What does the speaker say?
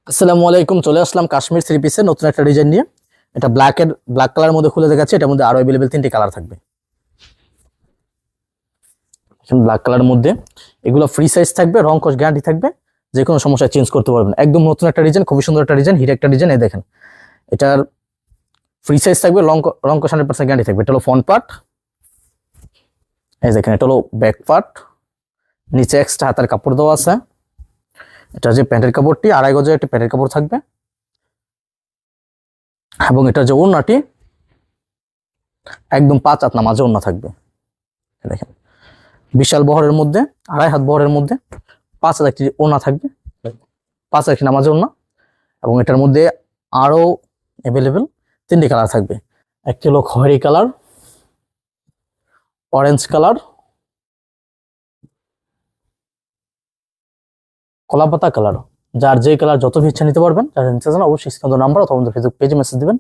আসসালামু আলাইকুম। চলে আসলাম কাশ্মীর থ্রি পিসের নতুন একটা ডিজাইন নিয়ে। এটা ব্ল্যাক কালারের মধ্যে খুলে দেখাচ্ছি। এটার মধ্যে আরো अवेलेबल তিনটি কালার থাকবে। ব্ল্যাক কালারের মধ্যে এগুলো ফ্রি সাইজ থাকবে, রং কস গ্যারান্টি থাকবে, যে কোনো সমস্যা চেঞ্জ করতে পারবেন। একদম নতুন একটা ডিজাইন, খুবই সুন্দর একটা ডিজাইন, হিট একটা ডিজাইন। এই দেখেন, এটার ফ্রি সাইজ থাকবে, রং কস 100% গ্যারান্টি থাকবে। এটা হলো ফ্রন্ট পার্ট, এই দেখেন। এটা হলো ব্যাক পার্ট, নিচে এক্সট্রা হাতার কাপড় দেওয়া আছে। এটা যে প্যান্টের কাপড়টি 2.5 গজের একটা প্যান্টের কাপড় থাকবে, এবং এটা যে ওড়নাটি একদম 5 হাত নামাজে ওড়না থাকবে। দেখেন, বিশাল বহরের মধ্যে, 2.5 হাত বহরের মধ্যে 5 হাত একটি ওড়না থাকবে, 5 হাত একটি নামাজে ওড়না। এবং এটার মধ্যে আরো अवेलेबल তিনটি কালার থাকবে। একটি হলো খয়েরি কালার, অরেঞ্জ কালার, কলাপাতা কালার। যার যে কালার যত ইচ্ছা নিতে পারবেন। যার ইচ্ছা অবশ্যই স্ক্রিনে নাম্বার অথবা ফেসবুক পেজে মেসেজ দিবেন।